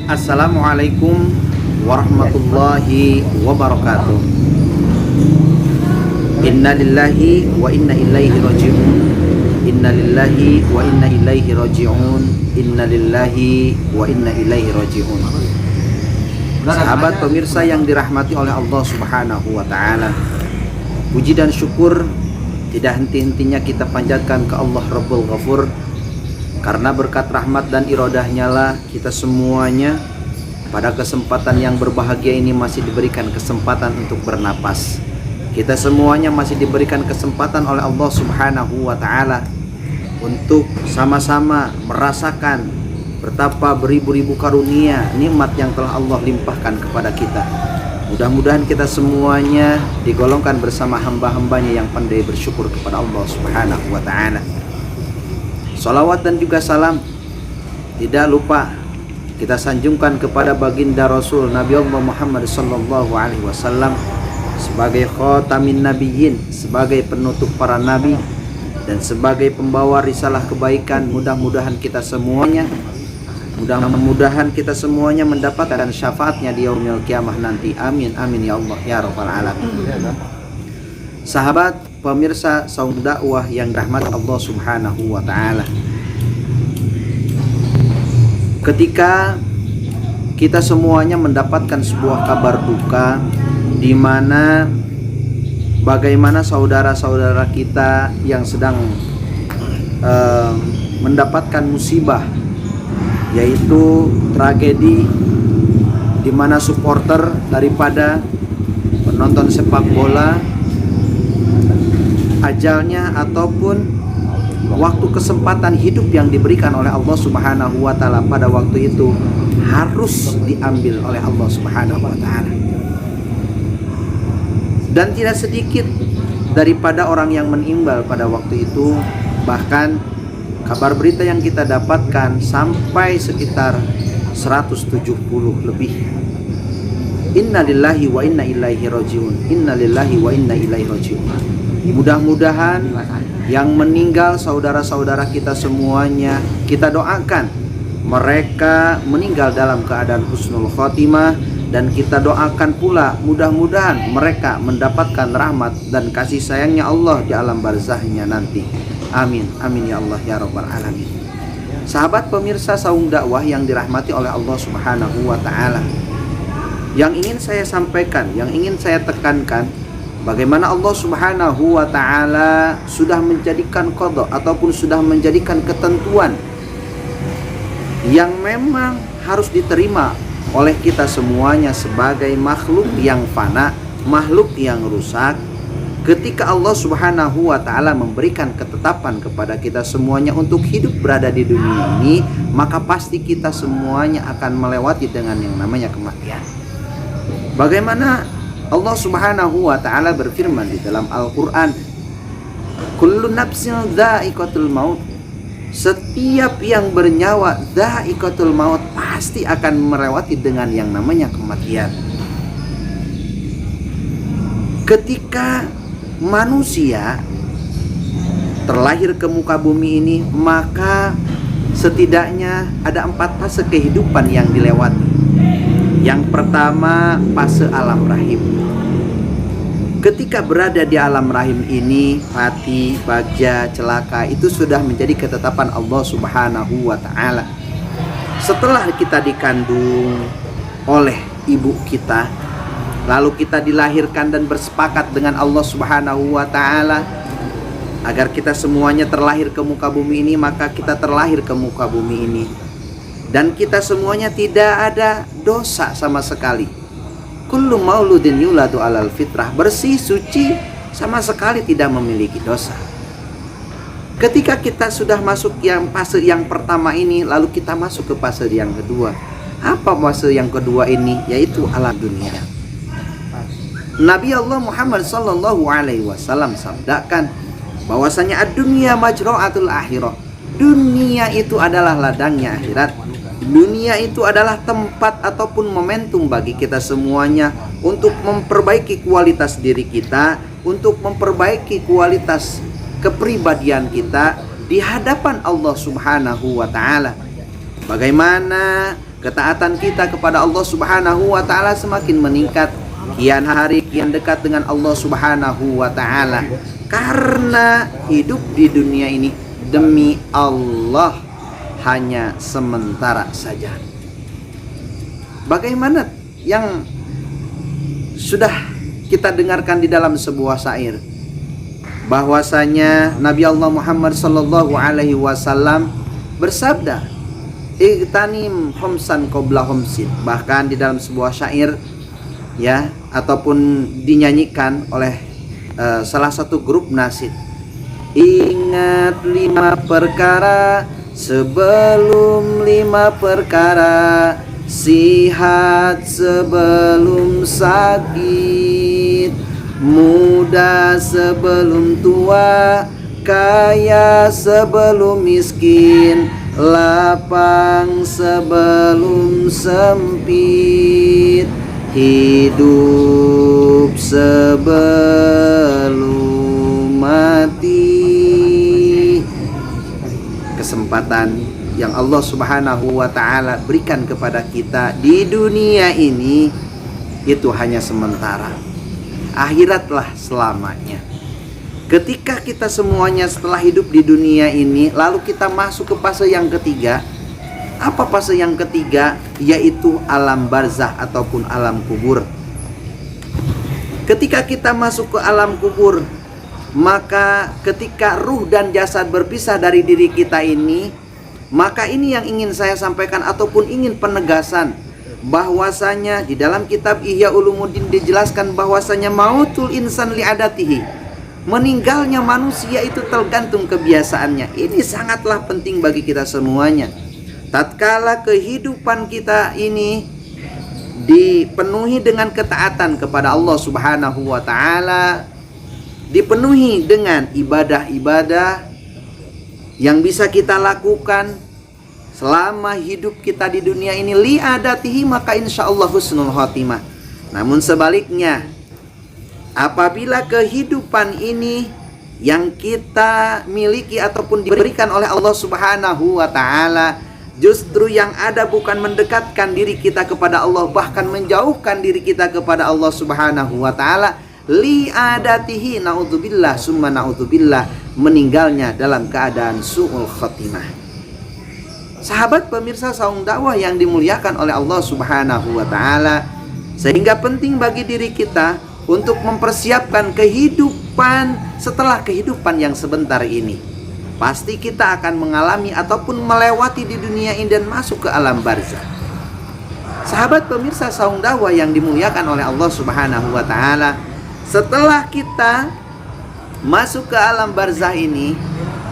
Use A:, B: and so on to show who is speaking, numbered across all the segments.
A: Assalamualaikum warahmatullahi wabarakatuh. Inna lillahi wa inna ilaihi raji'un. Inna lillahi wa inna ilaihi raji'un. Inna lillahi wa inna ilaihi raji'un. Sahabat pemirsa yang dirahmati oleh Allah Subhanahu wa taala, puji dan syukur tidak henti-hentinya kita panjatkan ke Allah Rabbul Ghafur. Karena berkat rahmat dan iradahnya lah kita semuanya pada kesempatan yang berbahagia ini masih diberikan kesempatan untuk bernapas. Kita semuanya masih diberikan kesempatan oleh Allah Subhanahu wa taala untuk sama-sama merasakan betapa beribu-ribu karunia nikmat yang telah Allah limpahkan kepada kita. Mudah-mudahan kita semuanya digolongkan bersama hamba-hambanya yang pandai bersyukur kepada Allah Subhanahu wa taala. Salawat dan juga salam tidak lupa kita sanjungkan kepada baginda Rasul Nabi Allah Muhammad sallallahu alaihi wasallam sebagai khatamin nabiyyin, sebagai penutup para nabi dan sebagai pembawa risalah kebaikan. Mudah-mudahan kita semuanya mendapatkan syafaatnya di yaumil kiamah nanti. Amin amin ya Allah ya rabbal alamin. Sahabat pemirsa saum dakwah yang dirahmati Allah Subhanahu wa taala, ketika kita semuanya mendapatkan sebuah kabar duka di mana bagaimana saudara-saudara kita yang sedang mendapatkan musibah, yaitu tragedi di mana supporter daripada penonton sepak bola ajalnya ataupun waktu kesempatan hidup yang diberikan oleh Allah Subhanahu wa taala pada waktu itu harus diambil oleh Allah Subhanahu wa taala. Dan tidak sedikit daripada orang yang menimbal pada waktu itu, bahkan kabar berita yang kita dapatkan sampai sekitar 170 lebih. Inna lillahi wa inna ilaihi raji'un. Inna lillahi wa inna ilaihi raji'un. Mudah-mudahan yang meninggal saudara-saudara kita semuanya, kita doakan mereka meninggal dalam keadaan husnul khotimah, dan kita doakan pula mudah-mudahan mereka mendapatkan rahmat dan kasih sayangnya Allah di alam barzahnya nanti. Amin amin ya Allah ya rabbal alamin. Sahabat pemirsa saum dakwah yang dirahmati oleh Allah Subhanahu wa taala, yang ingin saya sampaikan, yang ingin saya tekankan, bagaimana Allah Subhanahu wa taala sudah menjadikan qada ataupun sudah menjadikan ketentuan yang memang harus diterima oleh kita semuanya sebagai makhluk yang fana, makhluk yang rusak. Ketika Allah Subhanahu wa taala memberikan ketetapan kepada kita semuanya untuk hidup berada di dunia ini, maka pasti kita semuanya akan melewati dengan yang namanya kematian. Bagaimana Allah Subhanahu wa taala berfirman di dalam Al-Qur'an, kullu nafsin dha'iqatul maut. Setiap yang bernyawa dha'iqatul maut pasti akan melewati dengan yang namanya kematian. Ketika manusia terlahir ke muka bumi ini, maka setidaknya ada 4 fase kehidupan yang dilewati. Yang pertama, fase alam rahim. Ketika berada di alam rahim ini, mati, bagja, celaka, itu sudah menjadi ketetapan Allah Subhanahu wa taala. Setelah kita dikandung oleh ibu kita, lalu kita dilahirkan dan bersepakat dengan Allah Subhanahu wa taala agar kita semuanya terlahir ke muka bumi ini, maka kita terlahir ke muka bumi ini. Dan kita semuanya tidak ada dosa sama sekali. Kullu mauludin yuladu alal fitrah, bersih, suci, sama sekali tidak memiliki dosa. Ketika kita sudah masuk yang fase yang pertama ini, lalu kita masuk ke fase yang kedua. Apa fase yang kedua ini? Yaitu alam dunia. Nabi Allah Muhammad sallallahu alaihi wasallam sabdakan bahwasanya ad-dunya majra'atul akhirah. Dunia itu adalah ladangnya akhirat. Dunia itu adalah tempat ataupun momentum bagi kita semuanya untuk memperbaiki kualitas diri kita, untuk memperbaiki kualitas kepribadian kita di hadapan Allah Subhanahu wa taala. Bagaimana ketaatan kita kepada Allah Subhanahu wa taala semakin meningkat, kian hari kian dekat dengan Allah Subhanahu wa taala. Karena hidup di dunia ini demi Allah hanya sementara saja. Bagaimana yang sudah kita dengarkan di dalam sebuah syair, bahwasanya Nabi Allah Muhammad sallallahu alaihi wasallam bersabda, "Igtanim khamsan qabla khamsin." Bahkan di dalam sebuah syair ya, ataupun dinyanyikan oleh salah satu grup nasyid, "Ingat 5 perkara sebelum 5 perkara, sihat sebelum sakit, muda sebelum tua, kaya sebelum miskin, lapang sebelum sempit, hidup sebelum mati." Kesempatan yang Allah Subhanahu wa taala berikan kepada kita di dunia ini itu hanya sementara. Akhiratlah selamanya. Ketika kita semuanya setelah hidup di dunia ini, lalu kita masuk ke fase yang ketiga. Apa fase yang ketiga? Yaitu alam barzah ataupun alam kubur. Ketika kita masuk ke alam kubur, maka ketika ruh dan jasad berpisah dari diri kita ini, maka ini yang ingin saya sampaikan ataupun ingin penegasan, bahwasanya di dalam kitab Ihya Ulumuddin dijelaskan bahwasanya mautul insan li'adatihi, meninggalnya manusia itu tergantung kebiasaannya. Ini sangatlah penting bagi kita semuanya. Tatkala kehidupan kita ini dipenuhi dengan ketaatan kepada Allah Subhanahu wa taala, dipenuhi dengan ibadah-ibadah yang bisa kita lakukan selama hidup kita di dunia ini li'adatihi, maka insya Allah husnul khotimah. Namun sebaliknya, apabila kehidupan ini yang kita miliki ataupun diberikan oleh Allah Subhanahu wa ta'ala, justru yang ada bukan mendekatkan diri kita kepada Allah, bahkan menjauhkan diri kita kepada Allah Subhanahu wa ta'ala, li'adatihi, na'udzubillah summa na'udzubillah, meninggalnya dalam keadaan su'ul khotimah. Sahabat pemirsa Saung Dakwah yang dimuliakan oleh Allah Subhanahu wa ta'ala, sehingga penting bagi diri kita untuk mempersiapkan kehidupan setelah kehidupan yang sebentar ini. Pasti kita akan mengalami ataupun melewati di dunia ini dan masuk ke alam barzah. Sahabat pemirsa Saung Dakwah yang dimuliakan oleh Allah Subhanahu wa ta'ala, setelah kita masuk ke alam barzah ini,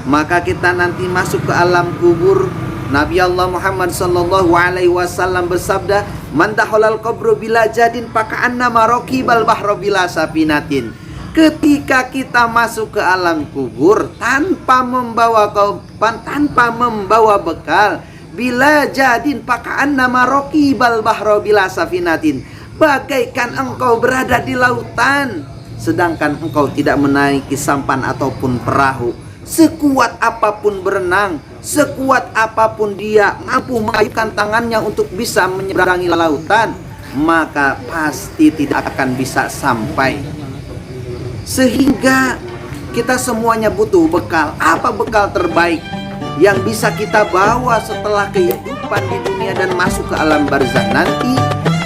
A: maka kita nanti masuk ke alam kubur. Nabi Allah Muhammad sallallahu alaihi wasallam bersabda, "Man dakhalal qabra bila jadin faka'anna maraqibal bahra bila safinatin." Ketika kita masuk ke alam kubur tanpa membawa bekal, bila jadin faka'anna maraqibal bahra bila safinatin, bagaikan engkau berada di lautan sedangkan engkau tidak menaiki sampan ataupun perahu. Sekuat apapun berenang, sekuat apapun dia mampu mengayunkan tangannya untuk bisa menyeberangi lautan, maka pasti tidak akan bisa sampai. Sehingga kita semuanya butuh bekal. Apa bekal terbaik yang bisa kita bawa setelah kehidupan di dunia dan masuk ke alam barzah nanti?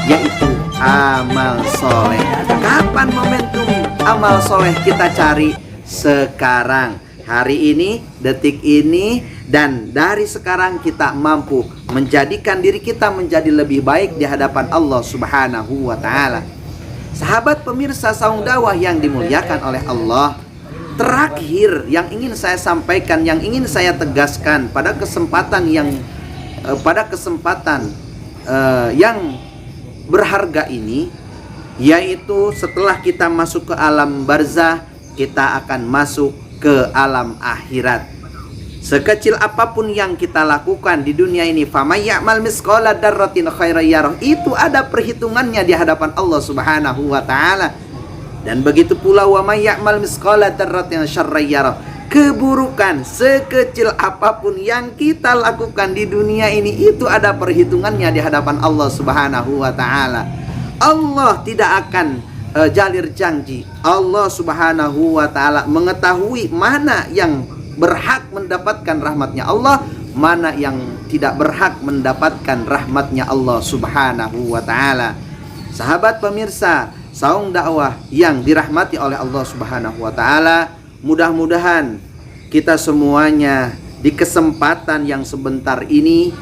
A: Yaitu amal soleh. Kapan momentum amal soleh kita cari? Sekarang, hari ini, detik ini, dan dari sekarang kita mampu menjadikan diri kita menjadi lebih baik di hadapan Allah Subhanahu wa ta'ala. Sahabat pemirsa Saung Dakwah yang dimuliakan oleh Allah, terakhir yang ingin saya sampaikan, yang ingin saya tegaskan pada kesempatan yang yang berharga ini, yaitu setelah kita masuk ke alam barzah, kita akan masuk ke alam akhirat. Sekecil apapun yang kita lakukan di dunia ini, famay ya'mal misqala dzarratin khairan yarah, itu ada perhitungannya di hadapan Allah Subhanahu wa ta'ala. Dan begitu pula wa may ya'mal misqala dzarratin syarran yarah, keburukan sekecil apapun yang kita lakukan di dunia ini itu ada perhitungannya di hadapan Allah Subhanahu wa taala. Allah tidak akan jalir janji. Allah Subhanahu wa taala mengetahui mana yang berhak mendapatkan rahmatnya Allah, mana yang tidak berhak mendapatkan rahmatnya Allah Subhanahu wa taala. Sahabat pemirsa Saung Dakwah yang dirahmati oleh Allah Subhanahu wa taala, mudah-mudahan kita semuanya di kesempatan yang sebentar ini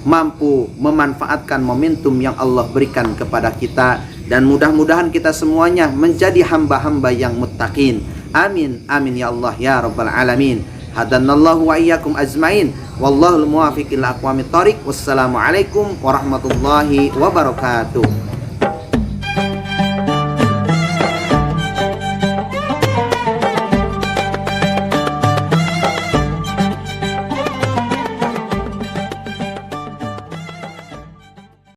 A: mampu memanfaatkan momentum yang Allah berikan kepada kita, dan mudah-mudahan kita semuanya menjadi hamba-hamba yang muttaqin. Amin amin ya Allah ya rabbal alamin. Hadanallahu wa iyyakum ajmain. Wallahul muwaffiq ila aqwamit thoriq. Wassalamualaikum warahmatullahi wabarakatuh.